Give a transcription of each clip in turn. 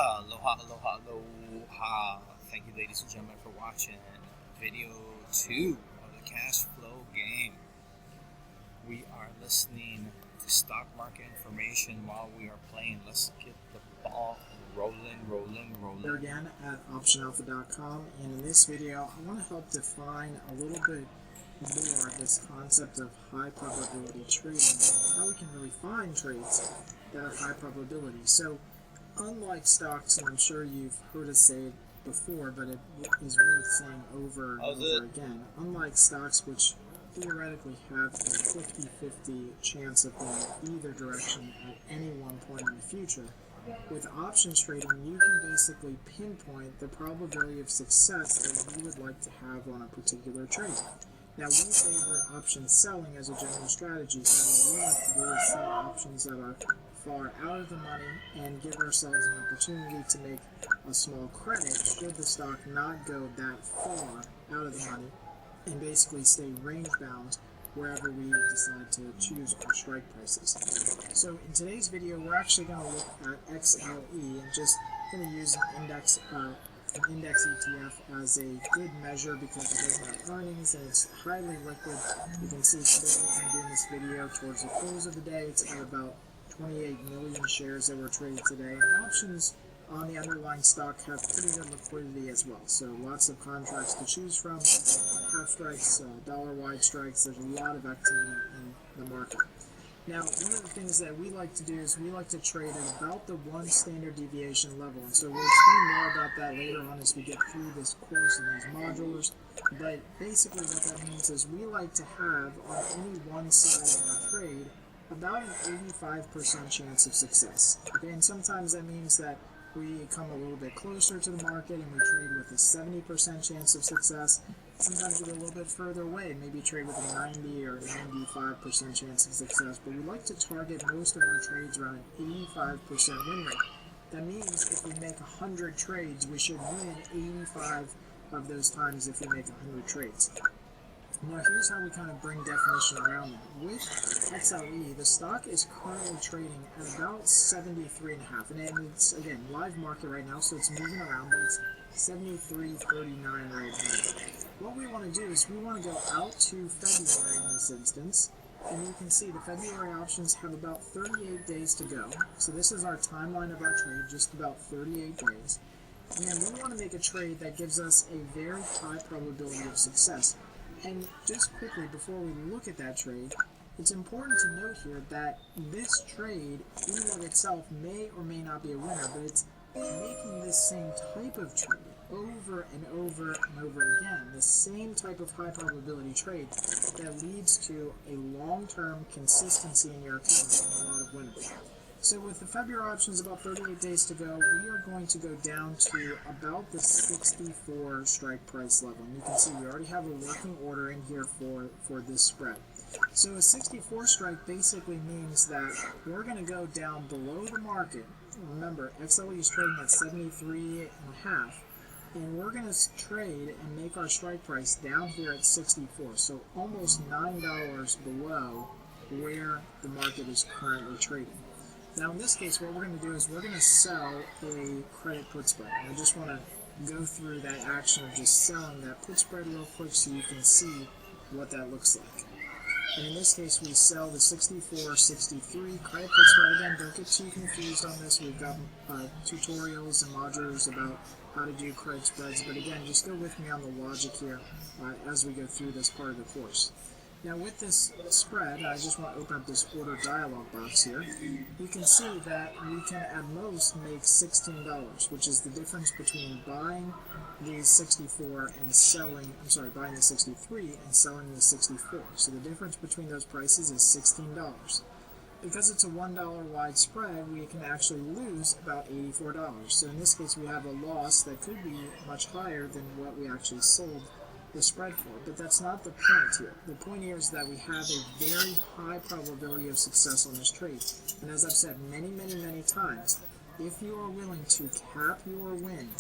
Aloha, aloha, aloha. Thank you, ladies and gentlemen, for watching video 2 of the cash flow game. We are listening to stock market information while we are playing. Let's get the ball rolling. Here again at optionalpha.com, and in this video I want to help define a little bit more this concept of high probability trading, how we can really find trades that are high probability. So unlike stocks, and I'm sure you've heard us say it before, but it is worth saying over and over again, unlike stocks, which theoretically have a 50-50 chance of going either direction at any one point in the future, with options trading, you can basically pinpoint the probability of success that you would like to have on a particular trade. Now, we favor option selling as a general strategy, so what we like to do is sell options that are far out of the money and give ourselves an opportunity to make a small credit should the stock not go that far out of the money and basically stay range bound wherever we decide to choose our strike prices. So in today's video, we're actually going to look at XLE and just going to use an index ETF as a good measure because it doesn't have earnings and it's highly liquid. You can see today as I'm doing this video towards the close of the day, it's got about 28 million shares that were traded today. And options on the underlying stock have pretty good liquidity as well. So lots of contracts to choose from, half strikes, dollar-wide strikes. There's a lot of activity in the market. Now, one of the things that we like to do is we like to trade at about the one standard deviation level. And so we'll explain more about that later on as we get through this course and these modules. But basically what that means is we like to have on any one side of our trade about an 85% chance of success. Okay, and sometimes that means that we come a little bit closer to the market and we trade with a 70% chance of success. Sometimes we go a little bit further away, maybe trade with a 90 or 95% chance of success, but we like to target most of our trades around an 85% win rate. That means if we make 100 trades, we should win 85 of those times if we make 100 trades. Now here's how we kind of bring definition around that. With XLE, the stock is currently trading at about 73.5, and it's, again, live market right now, so it's moving around, but it's 73.39 right now. What we want to do is we want to go out to February in this instance, and you can see the February options have about 38 days to go. So this is our timeline of our trade, just about 38 days. And we want to make a trade that gives us a very high probability of success. And just quickly, before we look at that trade, it's important to note here that this trade, in and of itself, may or may not be a winner, but it's making this same type of trade over and over and over again, the same type of high probability trade that leads to a long-term consistency in your account and a lot of winners. So with the February options about 38 days to go, we are going to go down to about the 64 strike price level. And you can see we already have a working order in here for this spread. So a 64 strike basically means that we're going to go down below the market. Remember, XLE is trading at 73.5. And we're going to trade and make our strike price down here at 64. So almost $9 below where the market is currently trading. Now in this case, what we're going to do is we're going to sell a credit put spread. And I just want to go through that action of just selling that put spread real quick so you can see what that looks like. And in this case, we sell the 64.63 credit put spread. Again, don't get too confused on this. We've got tutorials and modules about how to do credit spreads. But again, just go with me on the logic here as we go through this part of the course. Now with this spread, I just want to open up this order dialog box here. You can see that we can at most make $16, which is the difference between buying the 64 and selling, buying the 63 and selling the 64. So the difference between those prices is $16. Because it's a $1 wide spread, we can actually lose about $84. So in this case, we have a loss that could be much higher than what we actually sold the spread for, but that's not the point here. The point here is that we have a very high probability of success on this trade. And as I've said many times, if you are willing to cap your win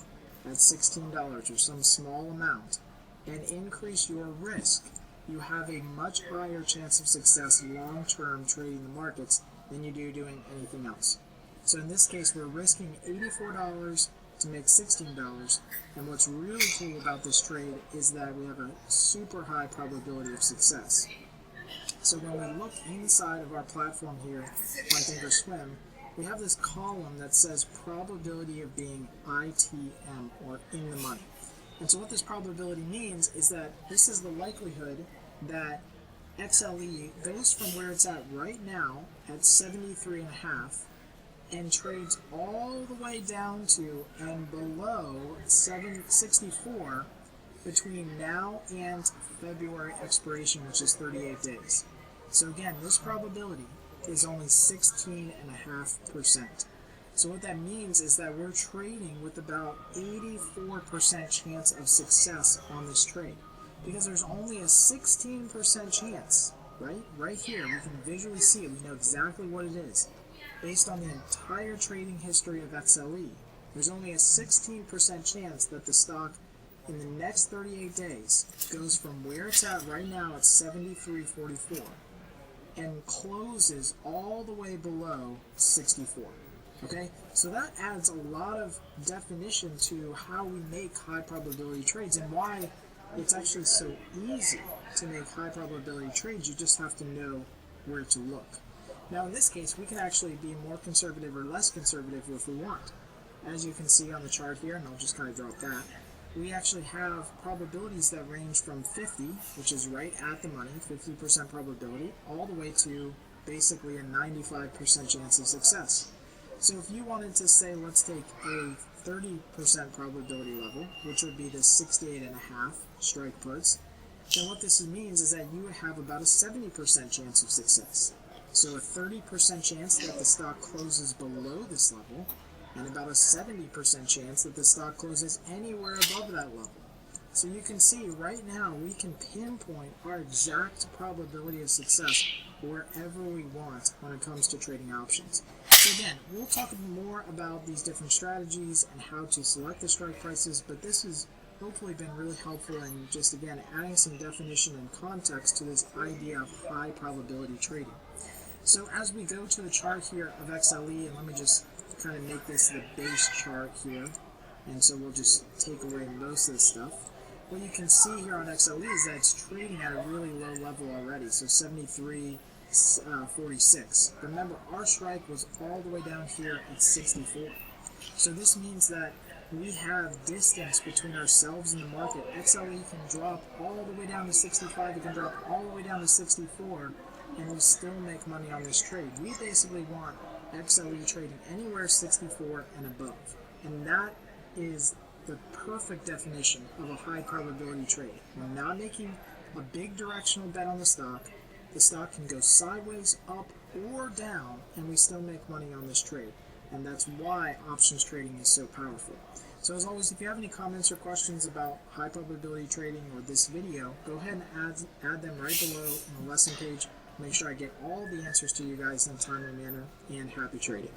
at $16 or some small amount and increase your risk, you have a much higher chance of success long-term trading the markets than you do doing anything else. So in this case, we're risking $84 to make $16. And what's really cool about this trade is that we have a super high probability of success. So when we look inside of our platform here on Thinkorswim, we have this column that says probability of being ITM, or in the money. And so what this probability means is that this is the likelihood that XLE goes from where it's at right now at 73.5 and trades all the way down to and below 764 between now and February expiration, which is 38 days. So again, this probability is only 16.5%. So what that means is that we're trading with about 84% chance of success on this trade, because there's only a 16% chance, right? Right here, we can visually see it. We know exactly what it is. Based on the entire trading history of XLE, there's only a 16% chance that the stock in the next 38 days goes from where it's at right now at 73.44 and closes all the way below 64. Okay, so that adds a lot of definition to how we make high probability trades and why it's actually so easy to make high probability trades. You just have to know where to look. Now in this case, we can actually be more conservative or less conservative if we want. As you can see on the chart here, and I'll just kind of drop that, we actually have probabilities that range from 50, which is right at the money, 50% probability, all the way to basically a 95% chance of success. So if you wanted to say, let's take a 30% probability level, which would be the 68.5 strike puts, then what this means is that you would have about a 70% chance of success. So a 30% chance that the stock closes below this level, and about a 70% chance that the stock closes anywhere above that level. So you can see right now we can pinpoint our exact probability of success wherever we want when it comes to trading options. So again, we'll talk more about these different strategies and how to select the strike prices, but this has hopefully been really helpful in just, again, adding some definition and context to this idea of high probability trading. So as we go to the chart here of XLE, and let me just kind of make this the base chart here, and so we'll just take away most of this stuff. What you can see here on XLE is that it's trading at a really low level already, so 73.46. Remember, our strike was all the way down here at 64. So this means that we have distance between ourselves and the market. XLE can drop all the way down to 65, it can drop all the way down to 64, and we still make money on this trade. We basically want XLE trading anywhere 64 and above. And that is the perfect definition of a high probability trade. We're not making a big directional bet on the stock. The stock can go sideways, up, or down, and we still make money on this trade. And that's why options trading is so powerful. So as always, if you have any comments or questions about high probability trading or this video, go ahead and add them right below in the lesson page. Make sure I get all the answers to you guys in a timely manner, and happy trading.